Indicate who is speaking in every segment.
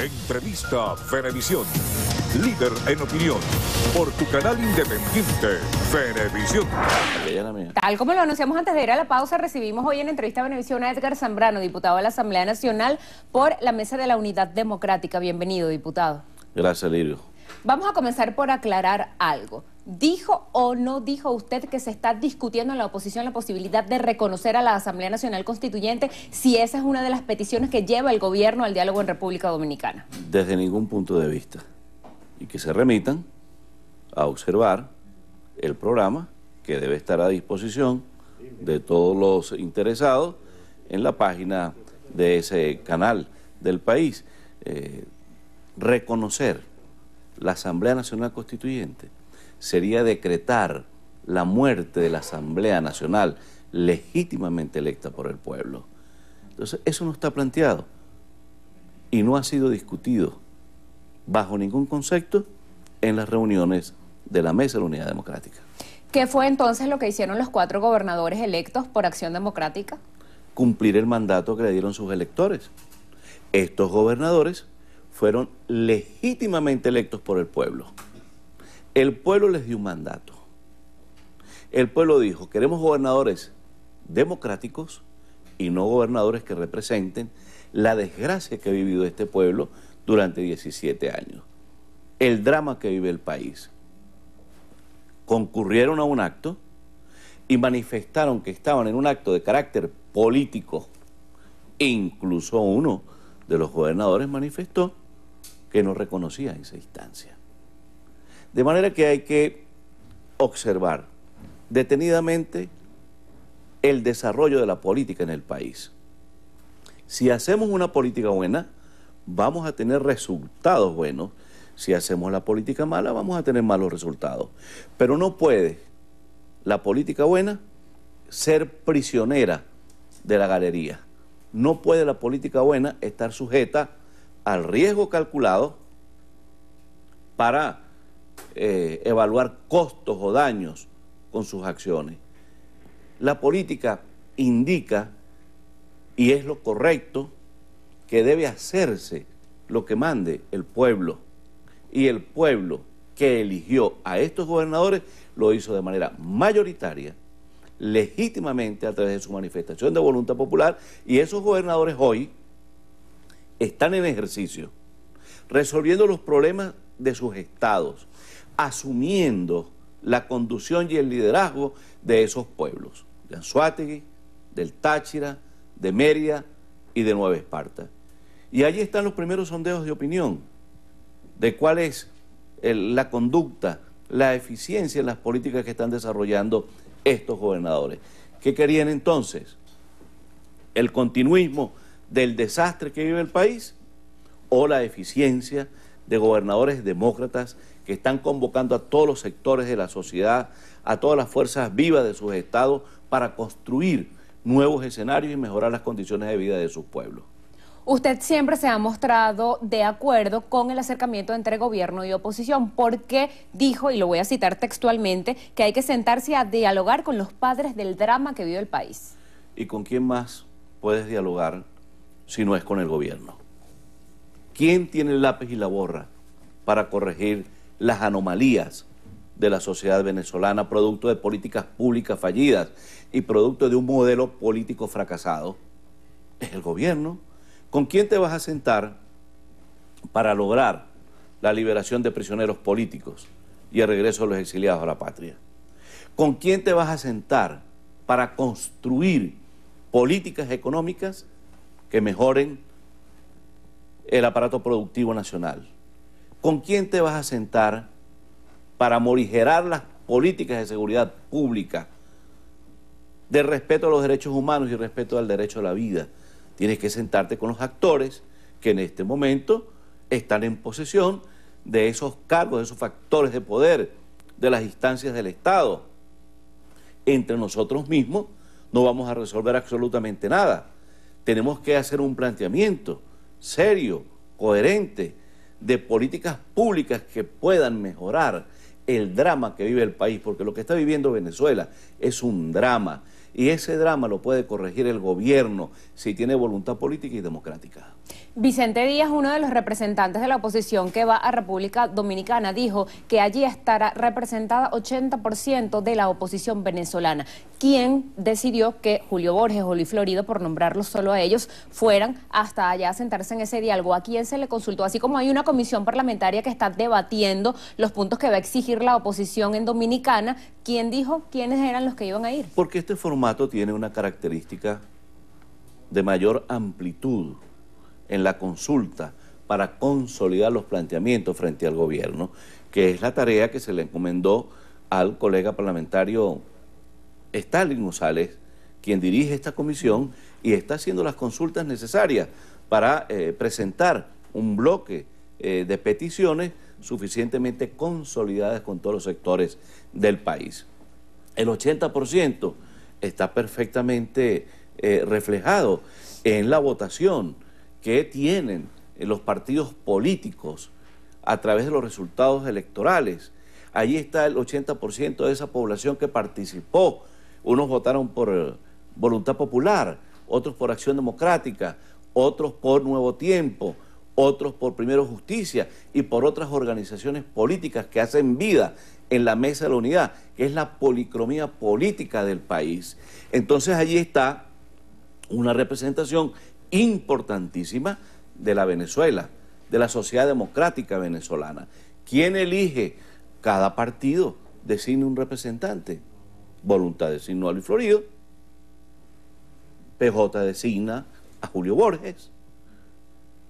Speaker 1: Entrevista Venevisión, líder en opinión, por tu canal independiente, Venevisión.
Speaker 2: Tal como lo anunciamos antes de ir a la pausa, recibimos hoy en Entrevista Venevisión a Edgar Zambrano, diputado de la Asamblea Nacional por la Mesa de la Unidad Democrática. Bienvenido, diputado.
Speaker 3: Gracias, Lirio.
Speaker 2: Vamos a comenzar por aclarar algo. ¿Dijo o no dijo usted que se está discutiendo en la oposición la posibilidad de reconocer a la Asamblea Nacional Constituyente si esa es una de las peticiones que lleva el gobierno al diálogo en República Dominicana?
Speaker 3: Desde ningún punto de vista. Y que se remitan a observar el programa que debe estar a disposición de todos los interesados en la página de ese canal del país. Reconocer la Asamblea Nacional Constituyente sería decretar la muerte de la Asamblea Nacional legítimamente electa por el pueblo. Entonces, eso no está planteado y no ha sido discutido bajo ningún concepto en las reuniones de la Mesa de la Unidad Democrática.
Speaker 2: ¿Qué fue entonces lo que hicieron los 4 gobernadores electos por Acción Democrática?
Speaker 3: Cumplir el mandato que le dieron sus electores. Estos gobernadores fueron legítimamente electos por el pueblo. El pueblo les dio un mandato. El pueblo dijo, queremos gobernadores democráticos y no gobernadores que representen la desgracia que ha vivido este pueblo durante 17 años. El drama que vive el país. Concurrieron a un acto y manifestaron que estaban en un acto de carácter político. Incluso uno de los gobernadores manifestó que no reconocía esa instancia. De manera que hay que observar detenidamente el desarrollo de la política en el país. Si hacemos una política buena, vamos a tener resultados buenos. Si hacemos la política mala, vamos a tener malos resultados. Pero no puede la política buena ser prisionera de la galería. No puede la política buena estar sujeta al riesgo calculado para evaluar costos o daños con sus acciones. La política indica, y es lo correcto, que debe hacerse lo que mande el pueblo. Y el pueblo que eligió a estos gobernadores lo hizo de manera mayoritaria, legítimamente a través de su manifestación de voluntad popular, y esos gobernadores hoy están en ejercicio, resolviendo los problemas de sus estados, asumiendo la conducción y el liderazgo de esos pueblos, de Anzoátegui, del Táchira, de Mérida y de Nueva Esparta. Y allí están los primeros sondeos de opinión de cuál es la conducta, la eficiencia en las políticas que están desarrollando estos gobernadores. ¿Qué querían entonces? ¿El continuismo del desastre que vive el país o la eficiencia de gobernadores demócratas que están convocando a todos los sectores de la sociedad, a todas las fuerzas vivas de sus estados para construir nuevos escenarios y mejorar las condiciones de vida de sus pueblos?
Speaker 2: Usted siempre se ha mostrado de acuerdo con el acercamiento entre gobierno y oposición, porque dijo, y lo voy a citar textualmente, que hay que sentarse a dialogar con los padres del drama que vive el país.
Speaker 3: ¿Y con quién más puedes dialogar si no es con el gobierno? ¿Quién tiene el lápiz y la borra para corregir las anomalías de la sociedad venezolana, producto de políticas públicas fallidas y producto de un modelo político fracasado? Es el gobierno. ¿Con quién te vas a sentar para lograr la liberación de prisioneros políticos y el regreso de los exiliados a la patria? ¿Con quién te vas a sentar para construir políticas económicas que mejoren el aparato productivo nacional? ¿Con quién te vas a sentar para morigerar las políticas de seguridad pública, de respeto a los derechos humanos y respeto al derecho a la vida? Tienes que sentarte con los actores que en este momento están en posesión de esos cargos, de esos factores de poder, de las instancias del Estado. Entre nosotros mismos no vamos a resolver absolutamente nada. Tenemos que hacer un planteamiento serio, coherente, de políticas públicas que puedan mejorar el drama que vive el país, porque lo que está viviendo Venezuela es un drama. Y ese drama lo puede corregir el gobierno si tiene voluntad política y democrática.
Speaker 2: Vicente Díaz, uno de los representantes de la oposición que va a República Dominicana, dijo que allí estará representada 80% de la oposición venezolana, quien decidió que Julio Borges o Luis Florido, por nombrarlos solo a ellos, fueran hasta allá a sentarse en ese diálogo. ¿A quién se le consultó? Así como hay una comisión parlamentaria que está debatiendo los puntos que va a exigir la oposición en Dominicana, ¿quién dijo quiénes eran los que iban a ir?
Speaker 3: Porque este formato tiene una característica de mayor amplitud en la consulta para consolidar los planteamientos frente al gobierno, que es la tarea que se le encomendó al colega parlamentario Stalin González, quien dirige esta comisión y está haciendo las consultas necesarias para presentar un bloque de peticiones suficientemente consolidadas con todos los sectores del país. El 80% está perfectamente reflejado en la votación que tienen los partidos políticos a través de los resultados electorales. Allí está el 80% de esa población que participó. Unos votaron por voluntad popular, otros por Acción Democrática, otros por Nuevo Tiempo, otros por Primero Justicia y por otras organizaciones políticas que hacen vida en la Mesa de la Unidad, que es la policromía política del país. Entonces allí está una representación importantísima de la Venezuela, de la sociedad democrática venezolana. ¿Quién elige? Cada partido designa un representante. Voluntad designó a Luis Florido, PJ designa a Julio Borges,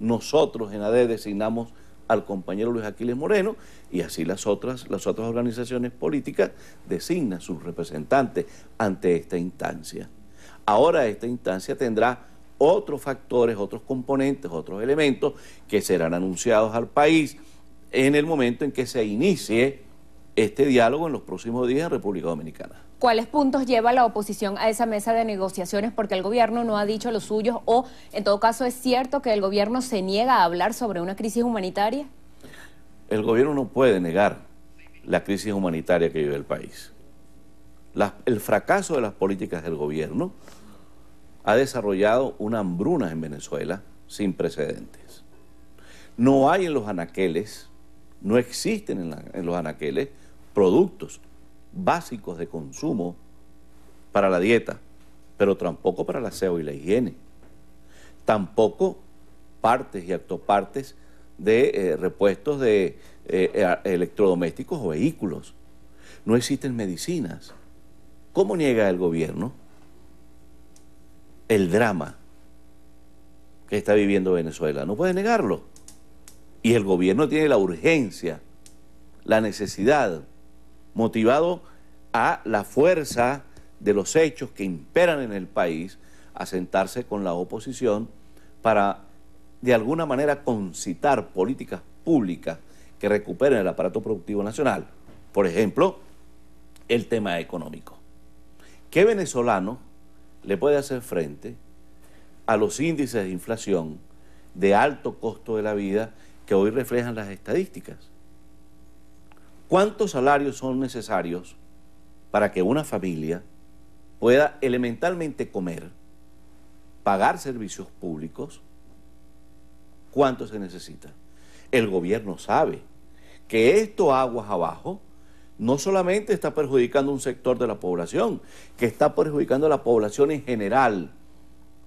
Speaker 3: nosotros en AD designamos al compañero Luis Aquiles Moreno y así las otras organizaciones políticas designan sus representantes ante esta instancia. Ahora esta instancia tendrá otros factores, otros componentes, otros elementos que serán anunciados al país en el momento en que se inicie este diálogo en los próximos días en República Dominicana.
Speaker 2: ¿Cuáles puntos lleva la oposición a esa mesa de negociaciones? Porque el gobierno no ha dicho los suyos, o en todo caso es cierto que el gobierno se niega a hablar sobre una crisis humanitaria.
Speaker 3: El gobierno no puede negar la crisis humanitaria que vive el país. El fracaso de las políticas del gobierno ha desarrollado una hambruna en Venezuela sin precedentes. No hay en los anaqueles, no existen en los anaqueles productos básicos de consumo para la dieta, pero tampoco para el aseo y la higiene. Tampoco partes y autopartes de repuestos de electrodomésticos o vehículos. No existen medicinas. ¿Cómo niega el gobierno el drama que está viviendo Venezuela? No puede negarlo. Y el gobierno tiene la urgencia, la necesidad, motivado a la fuerza de los hechos que imperan en el país, a sentarse con la oposición para, de alguna manera, concitar políticas públicas que recuperen el aparato productivo nacional. Por ejemplo, el tema económico. ¿Qué venezolano le puede hacer frente a los índices de inflación de alto costo de la vida que hoy reflejan las estadísticas? ¿Cuántos salarios son necesarios para que una familia pueda elementalmente comer, pagar servicios públicos? ¿Cuánto se necesita? El gobierno sabe que esto aguas abajo no solamente está perjudicando un sector de la población, que está perjudicando a la población en general,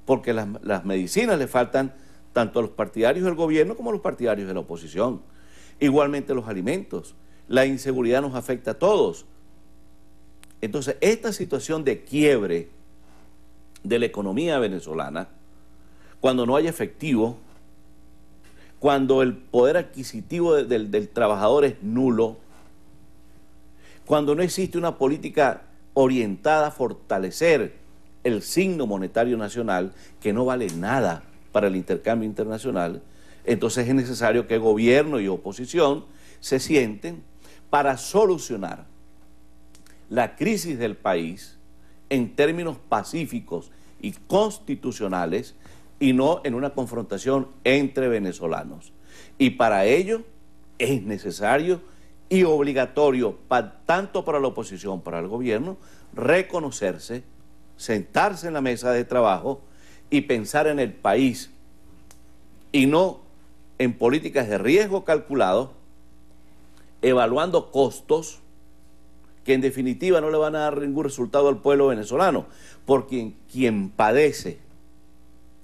Speaker 3: porque las medicinas le faltan tanto a los partidarios del gobierno como a los partidarios de la oposición. Igualmente los alimentos. La inseguridad nos afecta a todos. Entonces, esta situación de quiebre de la economía venezolana, cuando no hay efectivo, cuando el poder adquisitivo del trabajador es nulo, cuando no existe una política orientada a fortalecer el signo monetario nacional, que no vale nada para el intercambio internacional, entonces es necesario que gobierno y oposición se sienten para solucionar la crisis del país en términos pacíficos y constitucionales y no en una confrontación entre venezolanos. Y para ello es necesario y obligatorio, tanto para la oposición como para el gobierno, reconocerse, sentarse en la mesa de trabajo y pensar en el país y no en políticas de riesgo calculado, evaluando costos que en definitiva no le van a dar ningún resultado al pueblo venezolano, porque quien padece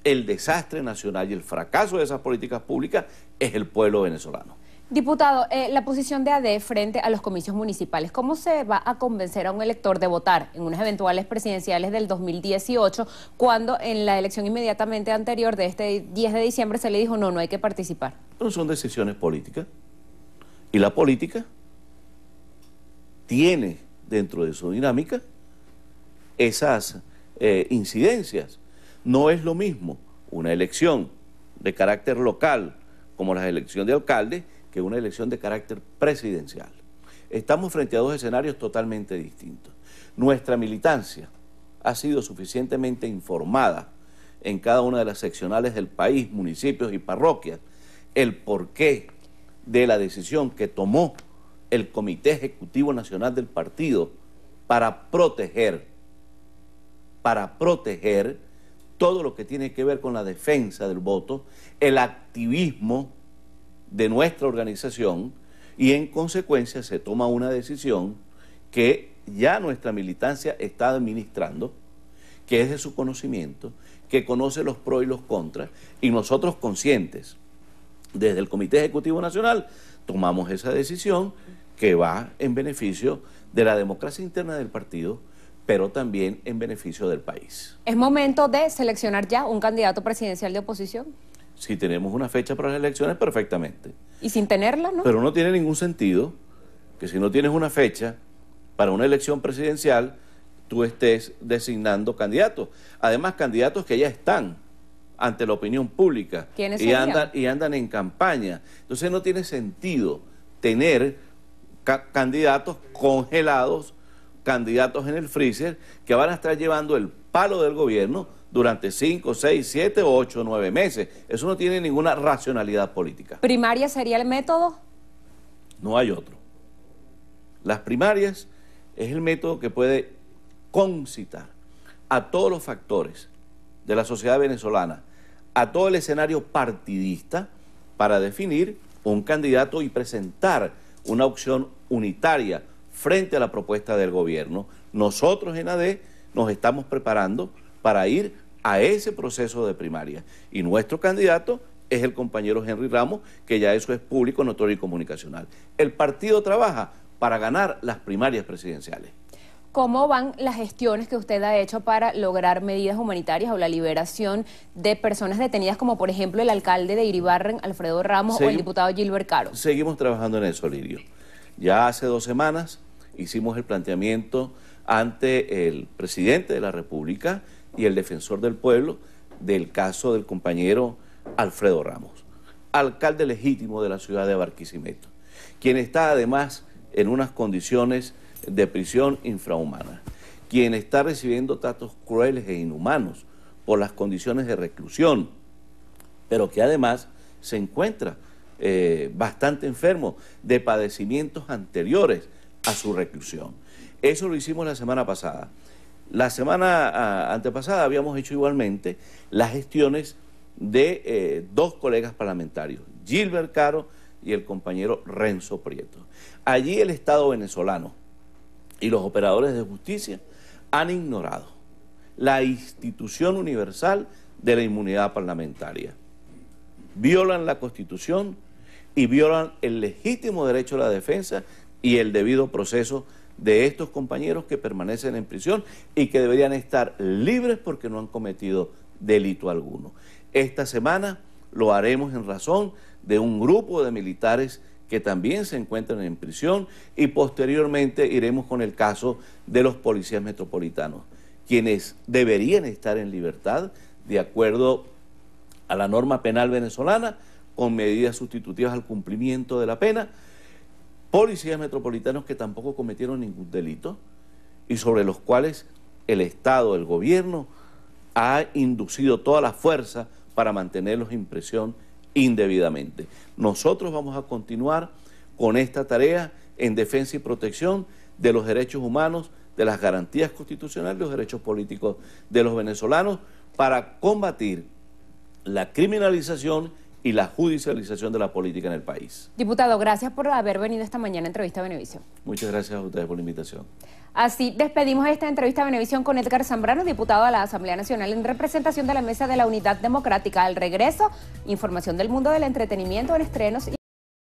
Speaker 3: el desastre nacional y el fracaso de esas políticas públicas es el pueblo venezolano.
Speaker 2: Diputado, la posición de AD frente a los comicios municipales, ¿cómo se va a convencer a un elector de votar en unas eventuales presidenciales del 2018 cuando en la elección inmediatamente anterior de este 10 de diciembre se le dijo no hay que participar?
Speaker 3: Pero son decisiones políticas y la política tiene dentro de su dinámica esas incidencias. No es lo mismo una elección de carácter local como la elección de alcalde que una elección de carácter presidencial. Estamos frente a dos escenarios totalmente distintos. Nuestra militancia ha sido suficientemente informada en cada una de las seccionales del país, municipios y parroquias, el porqué de la decisión que tomó el Comité Ejecutivo Nacional del partido para proteger todo lo que tiene que ver con la defensa del voto, el activismo de nuestra organización, y en consecuencia se toma una decisión que ya nuestra militancia está administrando, que es de su conocimiento, que conoce los pros y los contras, y nosotros conscientes, desde el Comité Ejecutivo Nacional, tomamos esa decisión que va en beneficio de la democracia interna del partido, pero también en beneficio del país.
Speaker 2: ¿Es momento de seleccionar ya un candidato presidencial de oposición?
Speaker 3: Si tenemos una fecha para las elecciones, perfectamente.
Speaker 2: ¿Y sin tenerla, no?
Speaker 3: Pero no tiene ningún sentido que si no tienes una fecha para una elección presidencial, tú estés designando candidatos. Además, candidatos que ya están ante la opinión pública y andan en campaña. Entonces no tiene sentido tener candidatos congelados, candidatos en el freezer, que van a estar llevando el palo del gobierno durante 5, 6, 7, 8, 9 meses. Eso no tiene ninguna racionalidad política.
Speaker 2: ¿Primaria sería el método?
Speaker 3: No hay otro. Las primarias es el método que puede concitar a todos los factores de la sociedad venezolana, a todo el escenario partidista, para definir un candidato y presentar una opción unitaria frente a la propuesta del gobierno. Nosotros en AD nos estamos preparando para ir a ese proceso de primaria. Y nuestro candidato es el compañero Henry Ramos, que ya eso es público, notorio y comunicacional. El partido trabaja para ganar las primarias presidenciales.
Speaker 2: ¿Cómo van las gestiones que usted ha hecho para lograr medidas humanitarias o la liberación de personas detenidas, como por ejemplo el alcalde de Iribarren, Alfredo Ramos, o el diputado Gilbert Caro?
Speaker 3: Seguimos trabajando en eso, Lirio. Ya hace 2 semanas hicimos el planteamiento ante el presidente de la República y el defensor del pueblo del caso del compañero Alfredo Ramos, alcalde legítimo de la ciudad de Barquisimeto, quien está además en unas condiciones de prisión infrahumana, quien está recibiendo tratos crueles e inhumanos por las condiciones de reclusión, pero que además se encuentra bastante enfermo de padecimientos anteriores a su reclusión. Eso lo hicimos la semana pasada. La semana antepasada habíamos hecho igualmente las gestiones de 2 colegas parlamentarios, Gilbert Caro y el compañero Renzo Prieto. Allí el Estado venezolano y los operadores de justicia han ignorado la institución universal de la inmunidad parlamentaria. Violan la Constitución y violan el legítimo derecho a la defensa y el debido proceso de estos compañeros que permanecen en prisión y que deberían estar libres porque no han cometido delito alguno. Esta semana lo haremos en razón de un grupo de militares que también se encuentran en prisión, y posteriormente iremos con el caso de los policías metropolitanos, quienes deberían estar en libertad de acuerdo a la norma penal venezolana, con medidas sustitutivas al cumplimiento de la pena, policías metropolitanos que tampoco cometieron ningún delito y sobre los cuales el Estado, el gobierno, ha inducido toda la fuerza para mantenerlos en prisión indebidamente. Nosotros vamos a continuar con esta tarea en defensa y protección de los derechos humanos, de las garantías constitucionales, los derechos políticos de los venezolanos, para combatir la criminalización y la judicialización de la política en el país.
Speaker 2: Diputado, gracias por haber venido esta mañana a Entrevista Venevisión.
Speaker 3: Muchas gracias a ustedes por la invitación.
Speaker 2: Así despedimos esta entrevista a Venevisión con Edgar Zambrano, diputado a la Asamblea Nacional en representación de la Mesa de la Unidad Democrática. Al regreso, información del mundo del entretenimiento en estrenos.